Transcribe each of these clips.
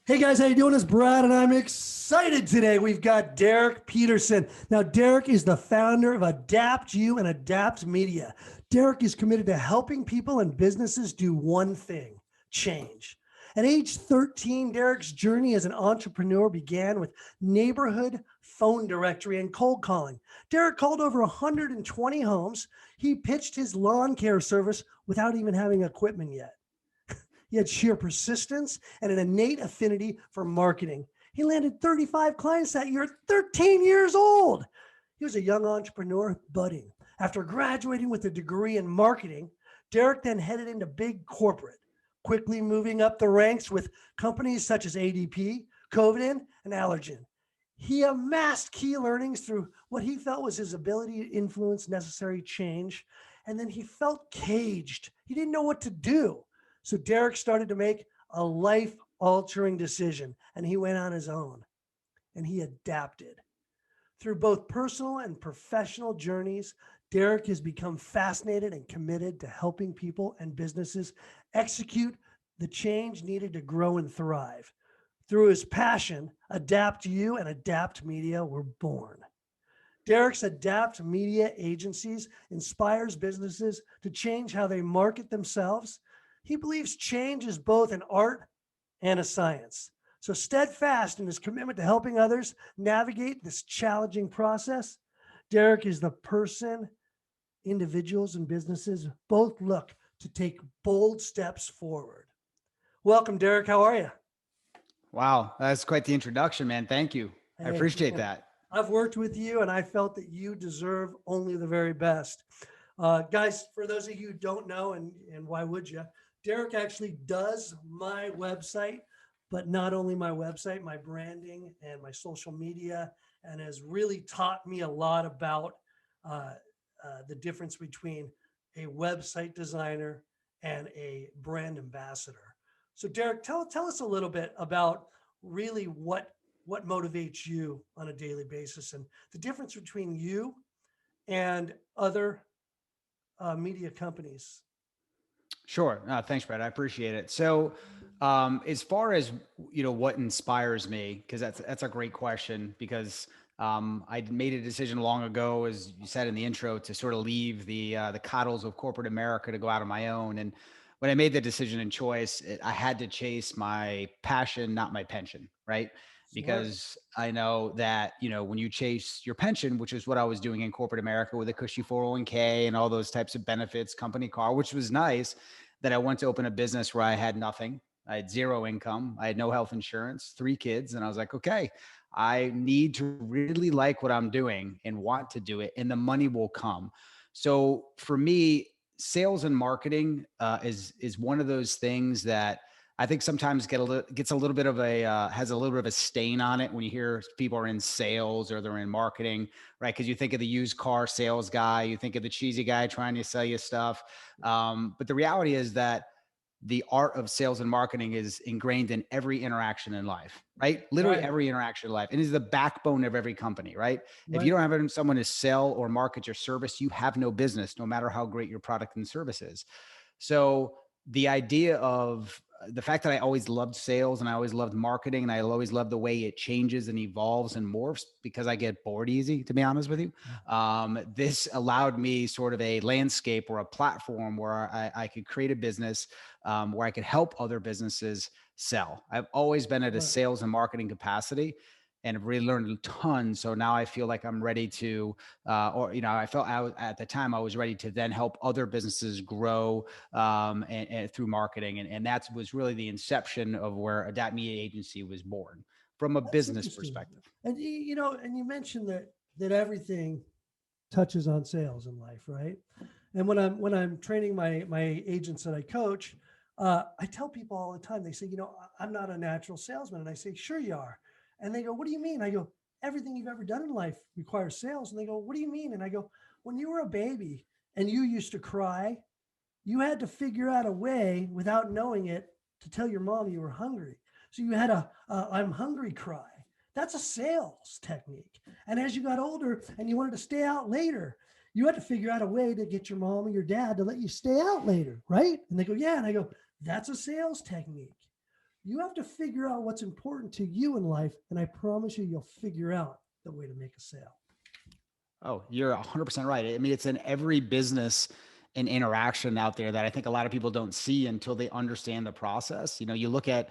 Hey guys, how you doing? It's Brad, and I'm excited today. We've got Derek Peterson. Now, Derek is the founder of Adapt You and Adapt Media. Derek is committed to helping people and businesses do one thing: change. At age 13, Derek's journey as an entrepreneur began with neighborhood phone directory and cold calling. Derek called over 120 homes. He pitched his lawn care service without even having equipment yet. He had sheer persistence and an innate affinity for marketing. He landed 35 clients that year at 13 years old. He was a young entrepreneur budding. After graduating with a degree in marketing, Derek then headed into big corporate, quickly moving up the ranks with companies such as ADP, Covidien, and Allergen. He amassed key learnings through what he felt was his ability to influence necessary change, and then he felt caged. He didn't know what to do. So Derek started to make a life-altering decision, and he went on his own, and he adapted. Through both personal and professional journeys, Derek has become fascinated and committed to helping people and businesses execute the change needed to grow and thrive. Through his passion, Adapt You and Adapt Media were born. Derek's Adapt Media agencies inspires businesses to change how they market themselves. He believes change is both an art and a science. So steadfast in his commitment to helping others navigate this challenging process, Derek is the person individuals and businesses both look to take bold steps forward. Welcome, Derek. How are you? Wow, that's quite the introduction, man. Thank you. I appreciate that. I've worked with you, and I felt that you deserve only the very best. Guys, for those of you who don't know, and why would you, Derek actually does my website, but not only my website, my branding and my social media, and has really taught me a lot about the difference between a website designer and a brand ambassador. So Derek, tell us a little bit about really what motivates you on a daily basis and the difference between you and other media companies. Sure. Thanks, Brad. I appreciate it. So, as far as what inspires me, because that's a great question. Because I made a decision long ago, as you said in the intro, to sort of leave the coddles of corporate America to go out on my own. And when I made the decision and choice, I had to chase my passion, not my pension, right? Because I know that, when you chase your pension, which is what I was doing in corporate America with a cushy 401k and all those types of benefits, company car, which was nice, that I went to open a business where I had nothing. I had zero income. I had no health insurance, 3 kids. And I was like, okay, I need to really like what I'm doing and want to do it, and the money will come. So for me, sales and marketing is one of those things that I think sometimes gets a little bit of has a little bit of a stain on it when you hear people are in sales or they're in marketing, right? Because you think of the used car sales guy, you think of the cheesy guy trying to sell you stuff. But the reality is that the art of sales and marketing is ingrained in every interaction in life, right? Literally every interaction in life. It is the backbone of every company, right? If you don't have someone to sell or market your service, you have no business, no matter how great your product and service is. So the idea of the fact that I always loved sales and I always loved marketing and I always loved the way it changes and evolves and morphs, because I get bored easy, to be honest with you. This allowed me sort of a landscape or a platform where I could create a business where I could help other businesses sell. I've always been at a sales and marketing capacity, and have really learned a ton. So now I feel like I'm ready to, I felt at the time I was ready to then help other businesses grow and through marketing. And that was really the inception of where Adapt Media Agency was born from a business perspective. And you mentioned that everything touches on sales in life, right? And when I'm training my agents that I coach, I tell people all the time, they say, I'm not a natural salesman. And I say, sure you are. And they go, what do you mean? I go, everything you've ever done in life requires sales. And they go, what do you mean? And I go, when you were a baby and you used to cry, you had to figure out a way without knowing it to tell your mom you were hungry. So you had a I'm hungry cry. That's a sales technique. And as you got older and you wanted to stay out later, you had to figure out a way to get your mom or your dad to let you stay out later, right? And they go, yeah. And I go, that's a sales technique. you have to figure out what's important to you in life. And I promise you, you'll figure out the way to make a sale. Oh, you're 100% right. I mean, it's in every business and interaction out there that I think a lot of people don't see until they understand the process. You know, you look at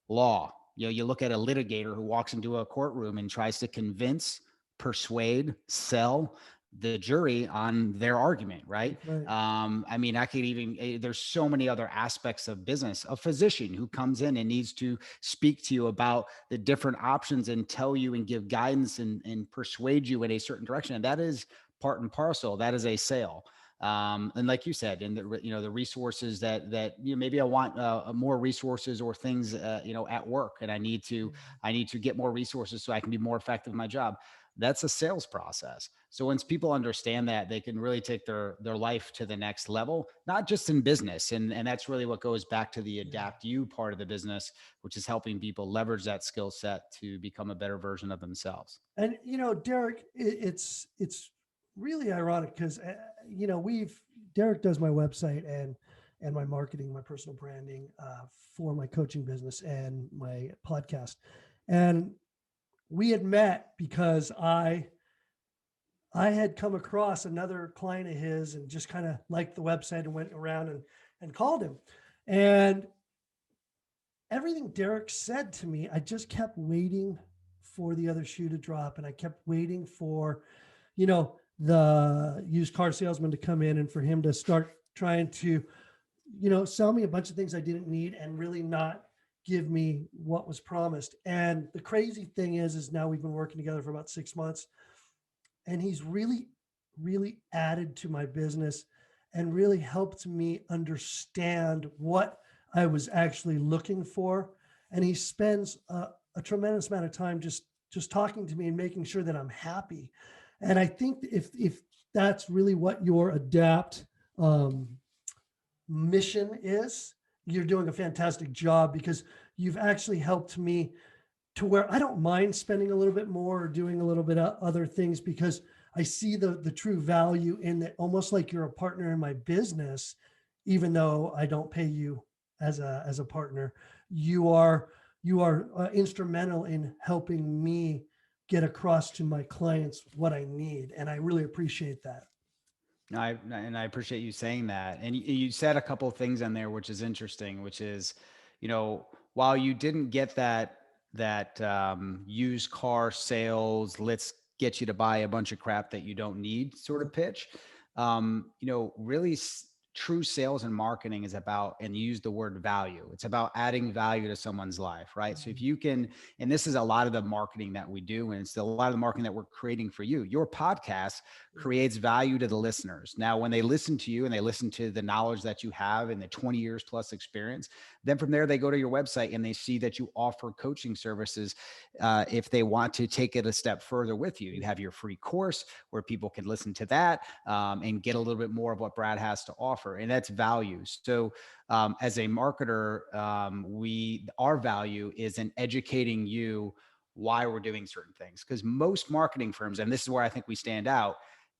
law. You know, you look at a litigator who walks into a courtroom and tries to convince, persuade, sell the jury on their argument, right? Right. I mean, I could even, there's so many other aspects of business. A physician who comes in and needs to speak to you about the different options and tell you and give guidance and persuade you in a certain direction. And that is part and parcel. That is a sale. And like you said, and the resources that maybe I want more resources or things at work, and I need to get more resources so I can be more effective in my job. That's a sales process. So once people understand that, they can really take their life to the next level, not just in business. And that's really what goes back to the adapt you part of the business, which is helping people leverage that skill set to become a better version of themselves. And Derek, it's really ironic because Derek does my website and my marketing, my personal branding for my coaching business and my podcast. And we had met because I had come across another client of his and just kind of liked the website and went around and called him. And everything Derek said to me, I just kept waiting for the other shoe to drop. And I kept waiting for, the used car salesman to come in and for him to start trying to, sell me a bunch of things I didn't need and really not give me what was promised. And the crazy thing is now we've been working together for about 6 months, and he's really, really added to my business and really helped me understand what I was actually looking for. And he spends a tremendous amount of time just talking to me and making sure that I'm happy. And I think if that's really what your adapt mission is, you're doing a fantastic job, because you've actually helped me to where I don't mind spending a little bit more or doing a little bit of other things, because I see the true value in that, almost like you're a partner in my business, even though I don't pay you as a partner. You are instrumental in helping me get across to my clients what I need. And I really appreciate that. I appreciate you saying that. And you said a couple of things in there, which is interesting, which is, while you didn't get that used car sales, let's get you to buy a bunch of crap that you don't need sort of pitch, really true sales and marketing is about, and you use the word value, it's about adding value to someone's life, right? So if you can, and this is a lot of the marketing that we do, and it's a lot of the marketing that we're creating for you. Your podcast creates value to the listeners. Now, when they listen to you and they listen to the knowledge that you have and the 20 years plus experience, then from there, they go to your website and they see that you offer coaching services. If they want to take it a step further with you, you have your free course where people can listen to that and get a little bit more of what Brad has to offer. And that's value. So as a marketer, our value is in educating you why we're doing certain things. Because most marketing firms, and this is where I think we stand out,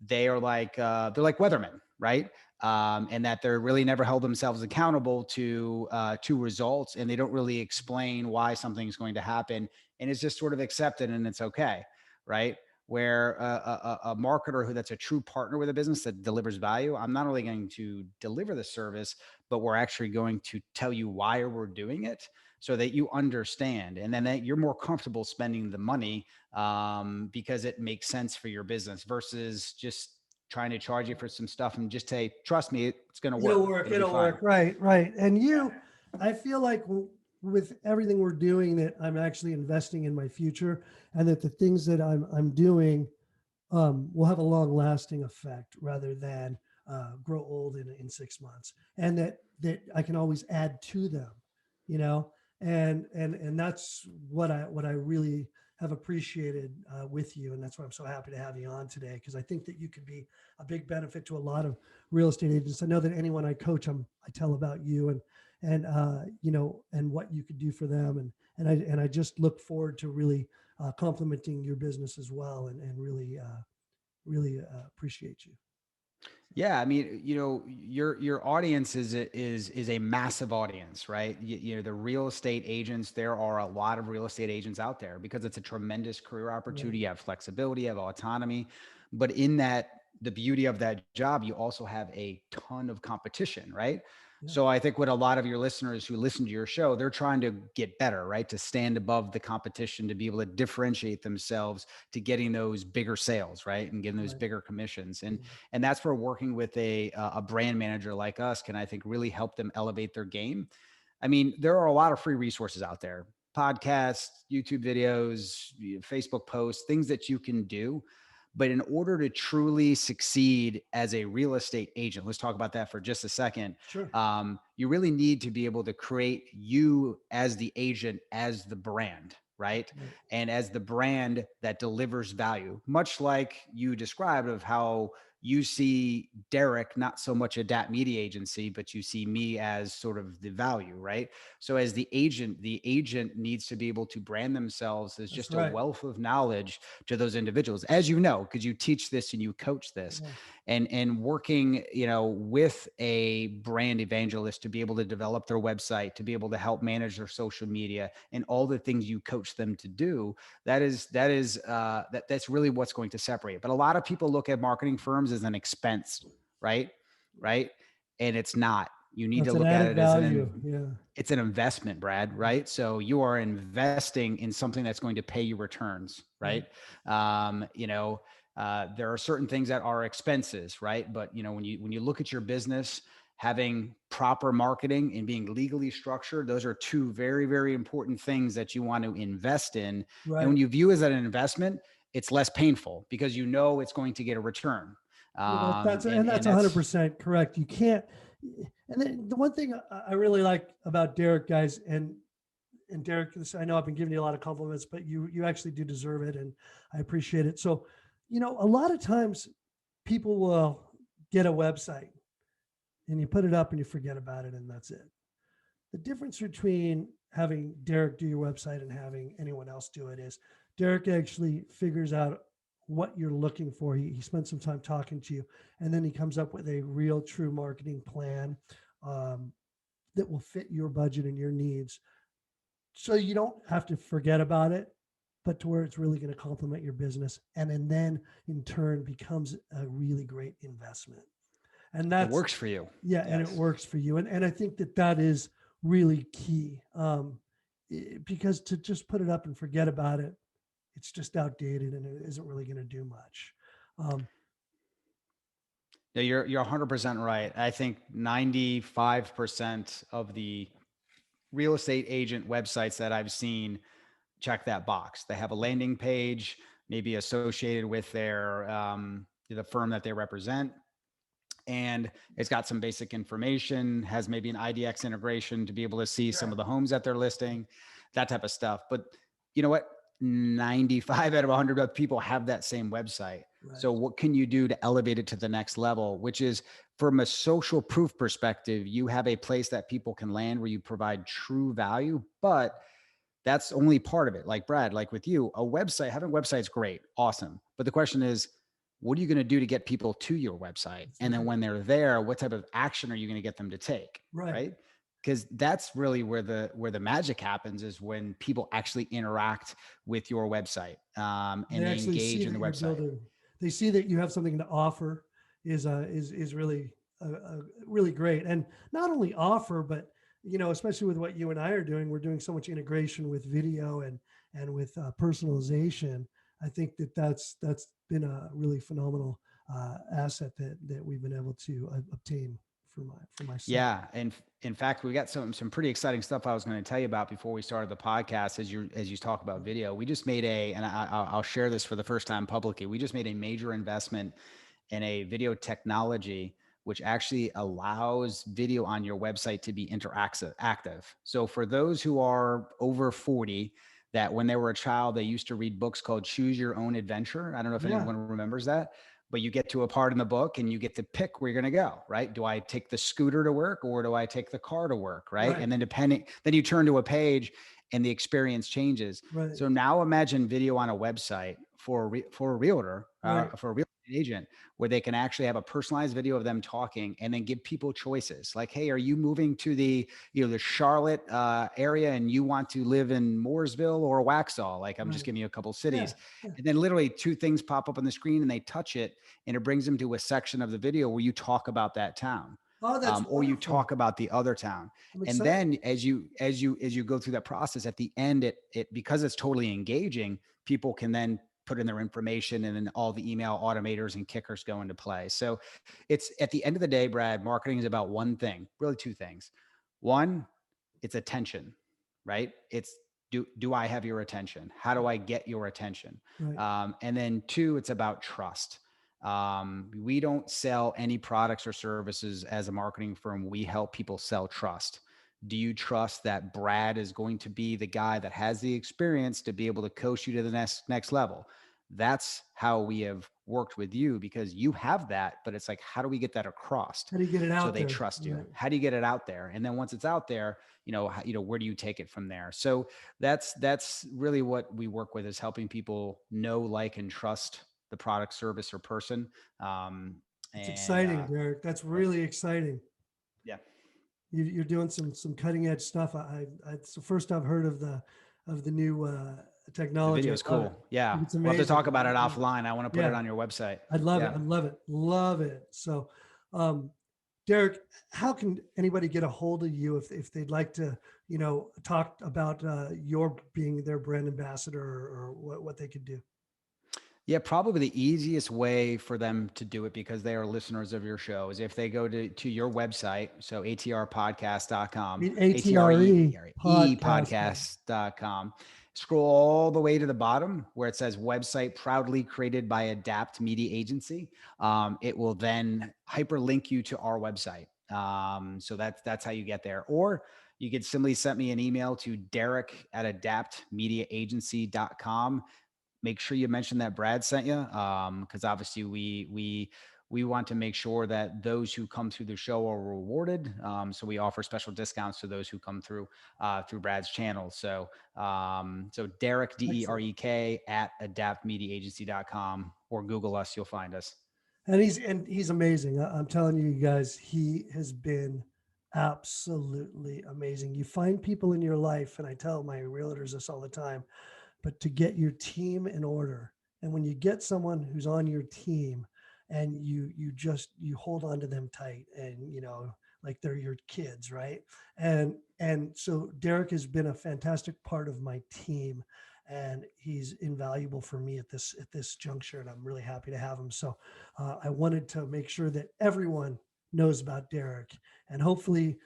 they're like weathermen, right? And that they're really never held themselves accountable to results, and they don't really explain why something's going to happen, and it's just sort of accepted and it's okay, right? Where a marketer that's a true partner with a business that delivers value, I'm not only going to deliver the service, but we're actually going to tell you why we're doing it so that you understand. And then that you're more comfortable spending the money because it makes sense for your business versus just trying to charge you for some stuff and just say, trust me, it's going to work. It'll work. Right. And I feel like with everything we're doing, that I'm actually investing in my future, and that the things that I'm doing will have a long lasting effect rather than grow old in 6 months, and that I can always add to them, and that's what I really have appreciated with you. And that's why I'm so happy to have you on today, because I think that you could be a big benefit to a lot of real estate agents. I know that anyone I coach, I tell about you and what you could do for them. And I just look forward to really complimenting your business as well, and really appreciate you. Yeah, I mean, your audience is a massive audience, right? The real estate agents. There are a lot of real estate agents out there because it's a tremendous career Right. opportunity. You have flexibility, you have autonomy, but in that, the beauty of that job, you also have a ton of competition, right? Yeah. So I think what a lot of your listeners who listen to your show, they're trying to get better, right? To stand above the competition, to be able to differentiate themselves, to getting those bigger sales, right? And getting those Right. bigger commissions. And Mhm. and that's where working with a brand manager like us can, I think, really help them elevate their game. I mean, there are a lot of free resources out there: podcasts, YouTube videos, Facebook posts, things that you can do. But in order to truly succeed as a real estate agent, let's talk about that for just a second. Sure. You really need to be able to create you as the agent, as the brand, right? Right. And as the brand that delivers value, much like you described of how you see Derek, not so much a DAP media agency, but you see me as sort of the value, right? So as the agent needs to be able to brand themselves as That's just a right. wealth of knowledge to those individuals, as you know, because you teach this and you coach this. Yeah. And working, with a brand evangelist to be able to develop their website, to be able to help manage their social media and all the things you coach them to do, that's really what's going to separate. But a lot of people look at marketing firms as an expense, right? Right. And it's not. You need to That's an look at added it as value. Yeah. it's an investment, Brad, right? So you are investing in something that's going to pay you returns, Right. right? There are certain things that are expenses, right? But when you look at your business, having proper marketing and being legally structured, those are two very, very important things that you want to invest in. And Right. when you view it as an investment, it's less painful because you know it's going to get a return. That's And and and that's that's 100% correct. You can't. And then the one thing I really like about Derek, guys, and Derek, I know I've been giving you a lot of compliments, but you actually do deserve it, and I appreciate it. So, a lot of times people will get a website and you put it up and you forget about it, and that's it. The difference between having Derek do your website and having anyone else do it is Derek actually figures out what you're looking for. He spends some time talking to you, and then he comes up with a real, true marketing plan um, that will fit your budget and your needs. So you don't have to forget about it, but to where it's really going to complement your business, and then in turn becomes a really great investment. And it that's works for you. yeah, and it Yes. works for you. And I think that is really key because to just put it up and forget about it, it's just outdated and it isn't really going to do much. Um, No, you're 100% right. I think 95% of the real estate agent websites that I've seen check that box. They have a landing page, maybe associated with the firm that they represent, and it's got some basic information, has maybe an IDX integration to be able to see some of the homes that they're listing, that type of stuff. But you know what? 95 out of 100 of people have that same website. right. So what can you do to elevate it to the next level, which is from a social proof perspective, you have a place that people can land where you provide true value, but that's only part of it. Like Brad, like with you, having a website's great, awesome. But the question is, what are you going to do to get people to your website? That's And then right. when they're there, what type of action are you going to get them to take? Right. Right. Because that's really where the magic happens, is when people actually interact with your website, They and they actually see engage in that the you're website. building. They see that you have something to offer is really really great. And not only offer, but especially with what you and I are doing, we're doing so much integration with video and with personalization. I think that's been a really phenomenal asset that we've been able to obtain for my site. Yeah, and in fact, we got some pretty exciting stuff I was going to tell you about before we started the podcast. As you talk about video, we just made I'll share this for the first time publicly. We just made a major investment in a video technology which actually allows video on your website to be active. So for those who are over 40, that when they were a child, they used to read books called Choose Your Own Adventure. I don't know if Yeah. anyone remembers that, but you get to a part in the book and you get to pick where you're going to go, right? Do I take the scooter to work or do I take the car to work, right? Right. And then you turn to a page and the experience changes. Right. So now imagine video on a website for a realtor, Right. for a real agent where they can actually have a personalized video of them talking and then give people choices like, hey, are you moving to the Charlotte area and you want to live in Mooresville or Waxhaw? Like, I'm just giving you a couple cities. And then literally 2 things pop up on the screen and they touch it and it brings them to a section of the video where you talk about that town. Oh, that's or you talk about the other town. And then as you go through that process, at the end, it because it's totally engaging, people can then put in their information and then all the email automators and kickers go into play. So it's, at the end of the day, Brad, marketing is about one thing, really 2 things. One, it's attention, right? It's, do I have your attention? How do I get your attention? Right. And then 2, it's about trust. We don't sell any products or services as a marketing firm. We help people sell trust. Do you trust that Brad is going to be the guy that has the experience to be able to coach you to the next level? That's how we have worked with you, because you have that, but it's like, how do we get that across? How do you get it out so they there? trust you? Right. How do you get it out there? And then once it's out there, where do you take it from there? So that's really what we work with, is helping people know, like, and trust the product, service, or person. It's exciting, Derek. That's really exciting. Yeah. You're doing some cutting edge stuff. It's the first I've heard of the new technology. The video is cool. Yeah. We'll have to talk about it offline. I want to put it on your website. I'd love it. I'd love it. Love it. So, Derek, how can anybody get a hold of you if they'd like to, talk about your being their brand ambassador, or what they could do? Yeah, probably the easiest way for them to do it, because they are listeners of your show, is if they go to your website. So ATREpodcast.com, ATRE podcast.com. Scroll all the way to the bottom where it says website proudly created by ATRE Media Agency. It will then hyperlink you to our website. So that's how you get there. Or you could simply send me an email to derek@adaptmediaagency.com. Make sure you mention that Brad sent you, because obviously we want to make sure that those who come through the show are rewarded. So we offer special discounts to those who come through Brad's channel. So Derek, DEREK @adaptmediaagency.com, or Google us, you'll find us. And he's amazing. I'm telling you guys, he has been absolutely amazing. You find people in your life, and I tell my realtors this all the time, but to get your team in order. And when you get someone who's on your team and you hold on to them tight, and, like they're your kids, right? And so Derek has been a fantastic part of my team, and he's invaluable for me at this juncture. And I'm really happy to have him. So I wanted to make sure that everyone knows about Derek, and hopefully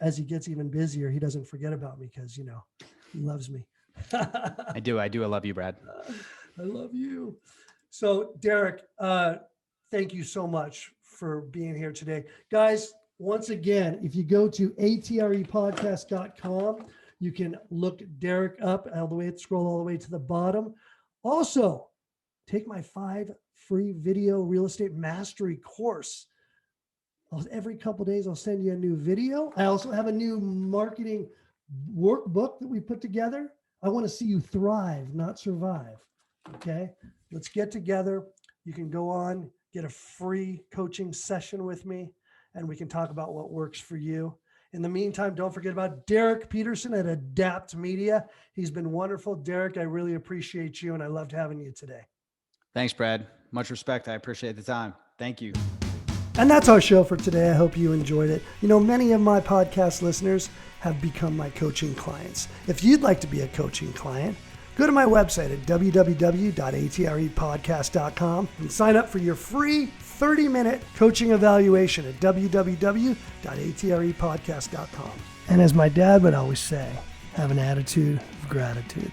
as he gets even busier, he doesn't forget about me, because, he loves me. I do. I love you, Brad. I love you. So Derek, thank you so much for being here today. Guys, once again, if you go to ATREpodcast.com, you can look Derek up scroll all the way to the bottom. Also, take my 5 free video real estate mastery course. Every couple of days, I'll send you a new video. I also have a new marketing workbook that we put together. I want to see you thrive, not survive. Okay. Let's get together. You can go on, get a free coaching session with me, and we can talk about what works for you. In the meantime, don't forget about Derek Peterson at ATRE Media. He's been wonderful. Derek, I really appreciate you, and I loved having you today. Thanks, Brad. Much respect. I appreciate the time. Thank you. And that's our show for today. I hope you enjoyed it. Many of my podcast listeners have become my coaching clients. If you'd like to be a coaching client, go to my website at www.atrepodcast.com and sign up for your free 30-minute coaching evaluation at www.atrepodcast.com. And as my dad would always say, have an attitude of gratitude.